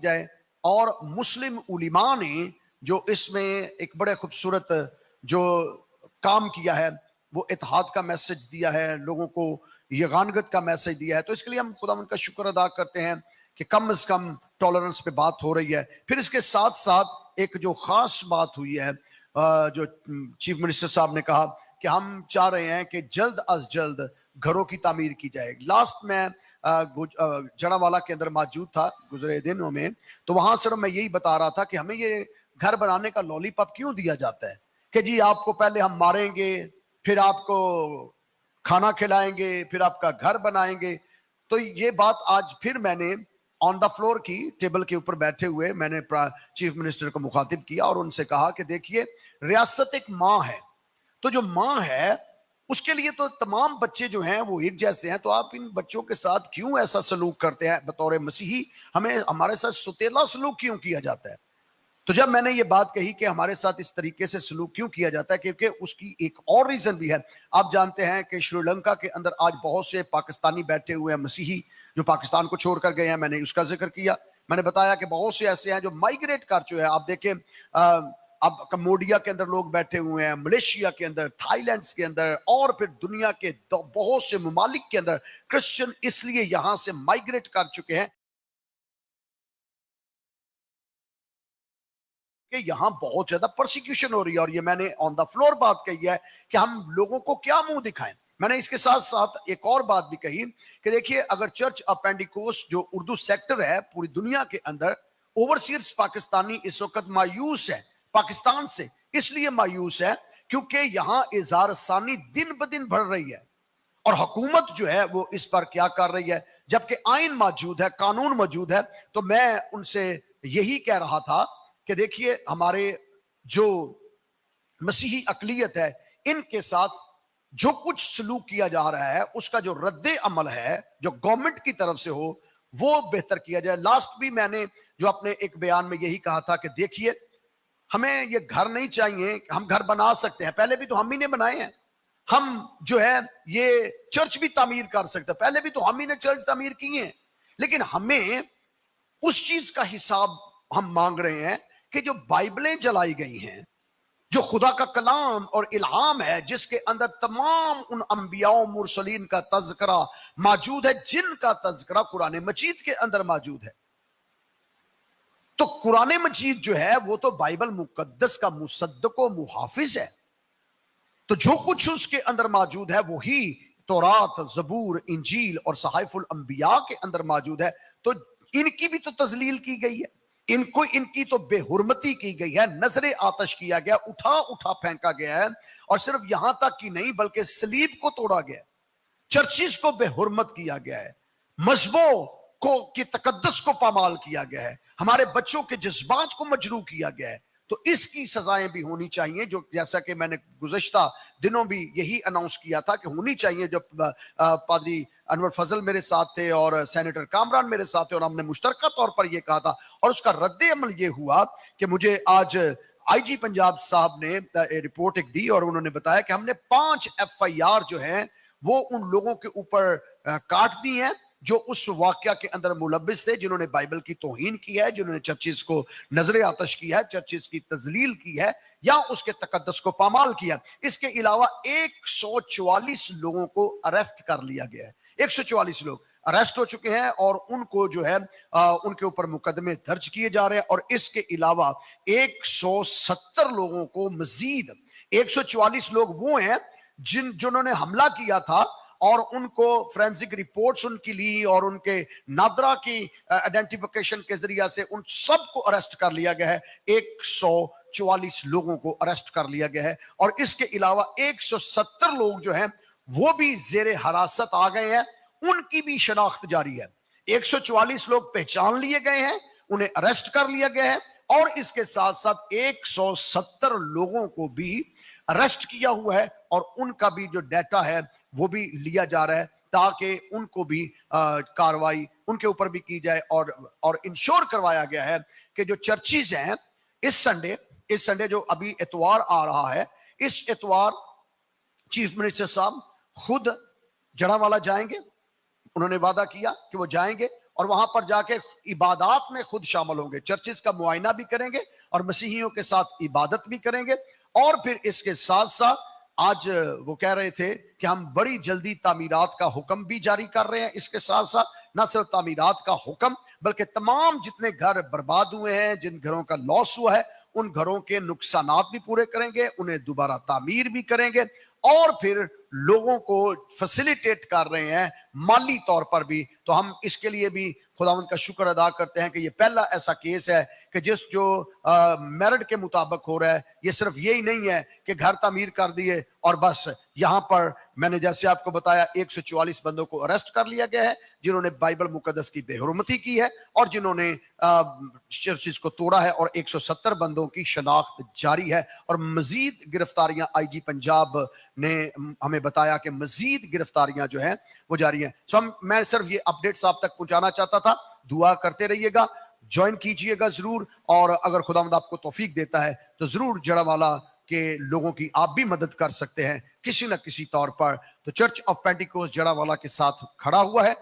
جائے. اور مسلم علماء نے جو اس میں ایک بڑے خوبصورت جو کام کیا ہے, وہ اتحاد کا میسج دیا ہے, لوگوں کو یگانگت کا میسج دیا ہے. تو اس کے لیے ہم خداوند کا شکر ادا کرتے ہیں کہ کم از کم ٹالرنس پہ بات ہو رہی ہے. پھر اس کے ساتھ ساتھ ایک جو خاص بات ہوئی ہے, جو چیف منسٹر صاحب نے کہا کہ ہم چاہ رہے ہیں کہ جلد از جلد گھروں کی تعمیر کی جائے. لاسٹ میں جڑا والا کے اندر موجود تھا گزرے دنوں میں, تو وہاں صرف میں یہی بتا رہا تھا کہ ہمیں یہ گھر بنانے کا لولی پاپ کیوں دیا جاتا ہے کہ جی آپ کو پہلے ہم ماریں گے, پھر آپ کو کھانا کھلائیں گے, پھر آپ کا گھر بنائیں گے. تو یہ بات آج پھر میں نے آن دا فلور کی, ٹیبل کے اوپر بیٹھے ہوئے میں نے چیف منسٹر کو مخاطب کیا اور ان سے کہا کہ دیکھیے ریاست ایک ماں ہے, تو جو ماں ہے اس کے لیے تو تمام بچے جو ہیں وہ ایک جیسے ہیں, تو آپ ان بچوں کے ساتھ کیوں ایسا سلوک کرتے ہیں؟ بطور مسیحی ہمیں ہمارے ساتھ ستیلا سلوک کیوں کیا جاتا ہے؟ تو جب میں نے یہ بات کہی کہ ہمارے ساتھ اس طریقے سے سلوک کیوں کیا جاتا ہے, کیونکہ اس کی ایک اور ریزن بھی ہے. آپ جانتے ہیں کہ شری لنکا کے اندر آج بہت سے پاکستانی بیٹھے ہوئے ہیں, مسیحی جو پاکستان کو چھوڑ کر گئے ہیں. میں نے اس کا ذکر کیا, میں نے بتایا کہ بہت سے ایسے ہیں جو مائیگریٹ کر چکے ہیں. آپ دیکھیں اب کمبوڈیا کے اندر لوگ بیٹھے ہوئے ہیں, ملیشیا کے اندر, تھائی لینڈ کے اندر, اور پھر دنیا کے بہت سے ممالک کے اندر کرسچن اس لیے یہاں سے مائیگریٹ کر چکے ہیں کہ یہاں بہت زیادہ پرسیکیوشن ہو رہی ہے. اور یہ میں نے آن دا فلور بات کہی ہے کہ ہم لوگوں کو کیا منہ دکھائیں. میں نے اس کے ساتھ ساتھ ایک اور بات بھی کہی کہ دیکھیے اگر چرچ آف پینٹیکوسٹ جو اردو سیکٹر ہے پوری دنیا کے اندر, اوورسیئرز پاکستانی اس وقت مایوس ہے پاکستان سے. اس لیے مایوس ہے کیونکہ یہاں اظہار ثانی دن بدن بڑھ رہی ہے, اور حکومت جو ہے وہ اس پر کیا کر رہی ہے, جبکہ آئین موجود ہے, قانون موجود ہے. تو میں ان سے یہی کہہ رہا تھا کہ دیکھیے ہمارے جو مسیحی اقلیت ہے ان کے ساتھ جو کچھ سلوک کیا جا رہا ہے اس کا جو رد عمل ہے جو گورنمنٹ کی طرف سے ہو وہ بہتر کیا جائے. لاسٹ بھی میں نے جو اپنے ایک بیان میں یہی کہا تھا کہ دیکھیے ہمیں یہ گھر نہیں چاہیے, ہم گھر بنا سکتے ہیں, پہلے بھی تو ہم ہی نے بنائے ہیں. ہم جو ہے یہ چرچ بھی تعمیر کر سکتے ہیں, پہلے بھی تو ہم ہی نے چرچ تعمیر کی ہیں. لیکن ہمیں اس چیز کا حساب ہم مانگ رہے ہیں کہ جو بائبلیں جلائی گئی ہیں, جو خدا کا کلام اور الہام ہے, جس کے اندر تمام ان انبیاء و مرسلین کا تذکرہ موجود ہے, جن کا تذکرہ قرآن مجید کے اندر موجود ہے. تو قرآن مجید جو ہے وہ تو بائبل مقدس کا مصدق و محافظ ہے. تو جو کچھ اس کے اندر موجود ہے وہی تورات, زبور, انجیل اور صحائف الانبیاء کے اندر موجود ہے. تو ان کی بھی تو تذلیل کی گئی ہے, ان کی تو بے حرمتی کی گئی ہے, نظر آتش کیا گیا, اٹھا پھینکا گیا ہے. اور صرف یہاں تک کی نہیں بلکہ صلیب کو توڑا گیا, چرچز کو بے حرمت کیا گیا ہے, مذہبوں کی تقدس کو پامال کیا گیا ہے, ہمارے بچوں کے جذبات کو مجروح کیا گیا ہے. تو اس کی سزائیں بھی ہونی چاہیے, جو جیسا کہ میں نے گزشتہ دنوں بھی یہی اناؤنس کیا تھا کہ ہونی چاہیے. جب پادری انور فضل میرے ساتھ تھے اور سینیٹر کامران میرے ساتھ تھے, اور ہم نے مشترکہ طور پر یہ کہا تھا, اور اس کا رد عمل یہ ہوا کہ مجھے آج آئی جی پنجاب صاحب نے رپورٹ ایک دی اور انہوں نے بتایا کہ ہم نے 5 FIR جو ہیں وہ ان لوگوں کے اوپر کاٹ دی ہیں جو اس واقعہ کے اندر ملبس تھے, جنہوں نے بائبل کی توہین کی ہے, جنہوں نے چرچز کو نظر آتش کی ہے, چرچز کی تذلیل کی ہے یا اس کے تقدس کو پامال کیا. اس کے علاوہ 144 لوگوں کو اریسٹ کر لیا گیا ہے. 144 لوگ اریسٹ ہو چکے ہیں اور ان کو جو ہے ان کے اوپر مقدمے درج کیے جا رہے ہیں. اور اس کے علاوہ 170 لوگوں کو مزید 144 لوگ وہ ہیں جنہوں نے حملہ کیا تھا, اور ان کو فرینسک رپورٹس ان کی لی اور ان کے نادرا کی آئیڈینٹیفیکیشن کے ذریعہ سے ان سب کو اریسٹ کر لیا گیا ہے. 144 لوگوں کو اریسٹ کر لیا گیا ہے. اور اس کے علاوہ 170 لوگ جو ہیں وہ بھی زیر حراست آ گئے ہیں, ان کی بھی شناخت جاری ہے. 144 لوگ پہچان لیے گئے ہیں, انہیں اریسٹ کر لیا گیا ہے, اور اس کے ساتھ ساتھ 170 لوگوں کو بھی اریسٹ کیا ہوا ہے, اور ان کا بھی جو ڈیٹا ہے وہ بھی لیا جا رہا ہے تاکہ ان کو بھی کاروائی ان کے اوپر بھی کی جائے. اور انشور کروایا گیا ہے کہ جو چرچز ہیں اس سنڈے جو ابھی اتوار آ رہا ہے, اس اتوار چیف منسٹر صاحب خود جڑا والا جائیں گے. انہوں نے وعدہ کیا کہ وہ جائیں گے اور وہاں پر جا کے عبادات میں خود شامل ہوں گے, چرچز کا معائنہ بھی کریں گے اور مسیحیوں کے ساتھ عبادت بھی کریں گے. اور پھر اس کے ساتھ ساتھ آج وہ کہہ رہے تھے کہ ہم بڑی جلدی تعمیرات کا حکم بھی جاری کر رہے ہیں. اس کے ساتھ ساتھ نہ صرف تعمیرات کا حکم بلکہ تمام جتنے گھر برباد ہوئے ہیں, جن گھروں کا لاس ہوا ہے, ان گھروں کے نقصانات بھی پورے کریں گے, انہیں دوبارہ تعمیر بھی کریں گے, اور پھر لوگوں کو فیسیلیٹیٹ کر رہے ہیں مالی طور پر بھی. تو ہم اس کے لیے بھی خداوند کا شکر ادا کرتے ہیں کہ یہ پہلا ایسا کیس ہے کہ جو میرٹ کے مطابق ہو رہا ہے. یہ صرف یہی نہیں ہے کہ گھر تعمیر کر دیے اور بس. یہاں پر میں نے جیسے آپ کو بتایا 144 بندوں کو اریسٹ کر لیا گیا ہے جنہوں نے بائبل مقدس کی بے حرمتی کی ہے اور جنہوں نے چرچز کو توڑا ہے, اور 170 بندوں کی شناخت جاری ہے, اور مزید گرفتاریاں آئی جی پنجاب نے ہمیں بتایا کہ مزید گرفتاریاں جو ہیں وہ جاری ہیں. میں صرف یہ اپڈیٹس آپ تک پہنچانا چاہتا تھا. دعا کرتے رہیے گا, جوائن کیجئے گا ضرور, اور اگر خداوند آپ کو توفیق دیتا ہے تو ضرور جڑا والا کہ لوگوں کی آپ بھی مدد کر سکتے ہیں کسی نہ کسی طور پر. تو چرچ آف پینٹیکوسٹ جڑا والا کے ساتھ کھڑا ہوا ہے.